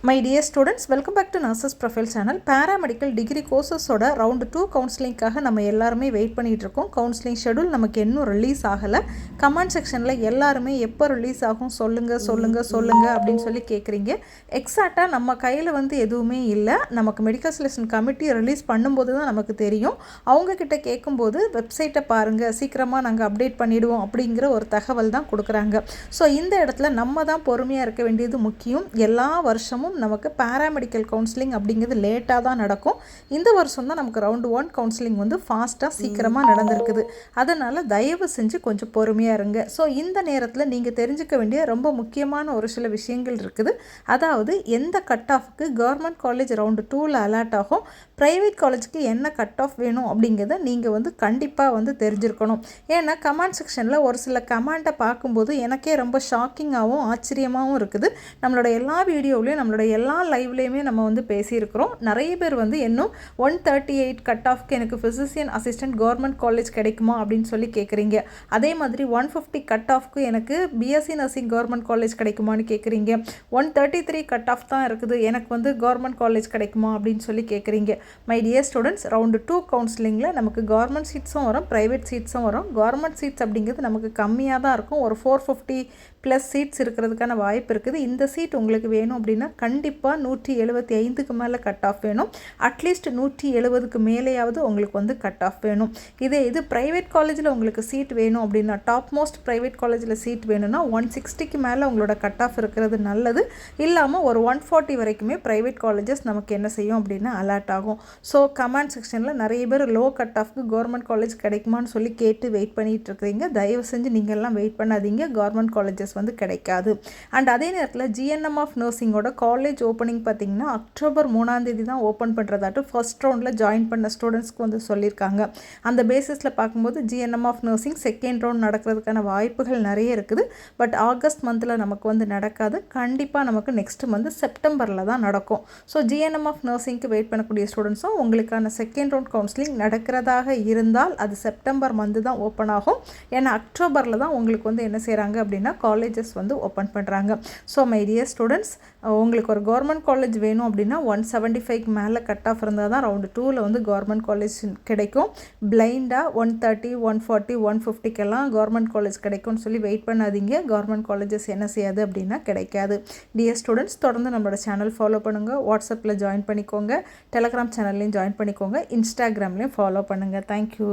My dear students, welcome back to Nurses Profile channel. Paramedical degree courses ஓட round 2 கவுன்சிலிங்காக நம்ம எல்லாருமே wait பண்ணிட்டு இருக்கோம். கவுன்சிலிங் ஷெட்யூல் நமக்கு இன்னும் ரிலீஸ் ஆகல. கமெண்ட் செக்ஷன்ல எல்லாருமே எப்போ ரிலீஸ் ஆகும் சொல்லுங்க அப்படின்னு சொல்லி கேக்குறீங்க. எக்ஸாக்ட்டா நம்ம கையில எதுவுமே இல்லை. நமக்கு மெடிக்கல் செலெக்ஷன் கமிட்டி ரிலீஸ் பண்ணும்போது தான் நமக்கு தெரியும். அவங்க கிட்ட கேட்கும்போது வெப்சைட்டை பாருங்க, சீக்கிரமா நாங்கள் அப்டேட் பண்ணிடுவோம் அப்படிங்கிற ஒரு தகவல் தான் கொடுக்குறாங்க. ஸோ இந்த இடத்துல நம்ம தான் பொறுமையாக இருக்க வேண்டியது முக்கியம். எல்லா வருஷமும் நமக்கு பாராமெடிக்கல் கவுன்சிலிங் அப்படிங்கிறது லேட்டாக தான் நடக்கும். இந்த வருஷம் தான் நமக்கு ரவுண்ட் 1 கவுன்சிலிங் ஃபாஸ்ட்டாக சீக்கிரமாக நடந்திருக்குது. அதனால் தயவு செஞ்சு கொஞ்சம் பொறுமையாக இருங்க. ஸோ இந்த நேரத்தில் நீங்கள் தெரிஞ்சுக்க வேண்டிய ரொம்ப முக்கியமான ஒரு சில விஷயங்கள் இருக்குது. அதாவது எந்த கட் ஆஃப்க்கு கவர்மெண்ட் காலேஜ் ரவுண்டு 2ல் அலாட் ஆகும், ப்ரைவேட் காலேஜுக்கு என்ன கட் ஆஃப் வேணும் அப்படிங்கிறத நீங்கள் கண்டிப்பாக தெரிஞ்சிருக்கணும். ஏன்னா கமெண்ட் செக்ஷனில் ஒரு சில கமெண்ட்டை பார்க்கும்போது எனக்கே ரொம்ப ஷாக்கிங்காகவும் ஆச்சரியமாகவும் இருக்குது. நம்மளோட எல்லா வீடியோவிலையும் நம்மளோட எல்லா லைவ்லேயுமே நம்ம பேசியிருக்கிறோம். நிறைய பேர் இன்னும் 138 கட் ஆஃப்க்கு எனக்கு ஃபிசிஷியன் அசிஸ்டன்ட் கவர்மெண்ட் காலேஜ் கிடைக்குமா அப்படின்னு சொல்லி கேட்குறீங்க. அதே மாதிரி 150 கட் ஆஃப்க்கு எனக்கு பிஎஸ்சி நர்சிங் கவர்மெண்ட் காலேஜ் கிடைக்குமான்னு கேட்குறீங்க. 133 கட் ஆஃப் தான் இருக்குது, எனக்கு கவர்மெண்ட் காலேஜ் கிடைக்குமா அப்படின்னு சொல்லி கேட்குறீங்க. மை டியர் ஸ்டூடெண்ட்ஸ், ரவுண்டு 2 கவுன்சிலிங்கில் நமக்கு கவர்மெண்ட் சீட்ஸும் வரும், ப்ரைவேட் சீட்ஸும் வரும். கவர்மெண்ட் சீட்ஸ் அப்படிங்கிறது நமக்கு கம்மியாக தான் இருக்கும். ஒரு 450+ சீட்ஸ் இருக்கிறதுக்கான வாய்ப்பு இருக்குது. இந்த சீட் உங்களுக்கு வேணும் அப்படின்னா கண்டிப்பாக 175க்கு மேலே கட் ஆஃப் வேணும். அட்லீஸ்ட் 170க்கு மேலேயாவது உங்களுக்கு கட் ஆஃப் வேணும். இது ப்ரைவேட் காலேஜில் உங்களுக்கு சீட் வேணும் அப்படின்னா, டாப் மோஸ்ட் ப்ரைவேட் காலேஜில் சீட் வேணும்னா 160க்கு மேலே உங்களோட கட் ஆஃப் இருக்கிறது நல்லது. இல்லாமல் ஒரு 140 வரைக்குமே ப்ரைவேட் காலேஜஸ் நமக்கு என்ன செய்யும் அப்படின்னா அலர்ட் ஆகும். ஸோ கமெண்ட் செக்ஷனில் நிறைய பேர் லோ கட் ஆஃப்க்கு கவர்மெண்ட் காலேஜ் கிடைக்குமான்னு சொல்லி கேட்டு வெயிட் பண்ணிகிட்டு இருக்கிறீங்க. தயவு செஞ்சு நீங்கள்லாம் வெயிட் பண்ணாதீங்க, கவர்மெண்ட் காலேஜஸ் கிடைக்காது. அண்ட் அதே நேரத்தில் ஜிஎன்எம் ஆஃப் நர்சிங்கோட காலேஜ் ஓப்பனிங் பார்த்தீங்கன்னா அக்டோபர் 3ஆம் தேதி தான் ஓப்பன் பண்ணுறதாட்டு ஃபர்ஸ்ட் ரவுண்டில் ஜாயின் பண்ண ஸ்டூடெண்ட்ஸ்க்கு சொல்லியிருக்காங்க. அந்த பேசிஸில் பார்க்கும்போது GNM of nursing second round நடக்கிறதுக்கான வாய்ப்புகள் நிறைய இருக்குது. பட் ஆகஸ்ட் மந்தில் நமக்கு நடக்காது. கண்டிப்பாக நமக்கு நெக்ஸ்ட் மந்த் செப்டம்பரில் தான் நடக்கும். ஸோ ஜிஎன்எம் ஆஃப் நர்சிங்க்கு வெயிட் பண்ணக்கூடிய ஸ்டூடெண்ட்ஸும் உங்களுக்கான செகண்ட் ரவுண்ட் கவுன்சிலிங் நடக்கிறதாக இருந்தால் அது செப்டம்பர் மந்த் தான் ஓப்பன் ஆகும். ஏன்னா அக்டோபரில் தான் உங்களுக்கு என்ன செய்கிறாங்க அப்படின்னா காலேஜஸ் ஓப்பன் பண்ணுறாங்க. ஸோ மை டியர் ஸ்டூடெண்ட்ஸ், உங்களுக்கு ஒரு கவர்மெண்ட் காலேஜ் வேணும் அப்படின்னா 175க்கு மேலே கட் ஆஃப் இருந்தால் தான் ரவுண்டு 2ல் கவர்மெண்ட் காலேஜ் கிடைக்கும். பிளைண்டாக 130, 140, 150க்கெல்லாம் கவர்மெண்ட் காலேஜ் கிடைக்கும்னு சொல்லி வெயிட் பண்ணாதீங்க. கவர்மெண்ட் காலேஜஸ் என்ன செய்யாது அப்படின்னா கிடைக்காது. டியர் ஸ்டூடெண்ட்ஸ், தொடர்ந்து நம்மளோட சேனல் ஃபாலோ பண்ணுங்கள். வாட்ஸ்அப்பில் ஜாயின் பண்ணிக்கோங்க, டெலகிராம் சேனல்லையும் ஜாயின் பண்ணிக்கோங்க, இன்ஸ்டாகிராம்லேயும் ஃபாலோ பண்ணுங்கள். தேங்க்யூ.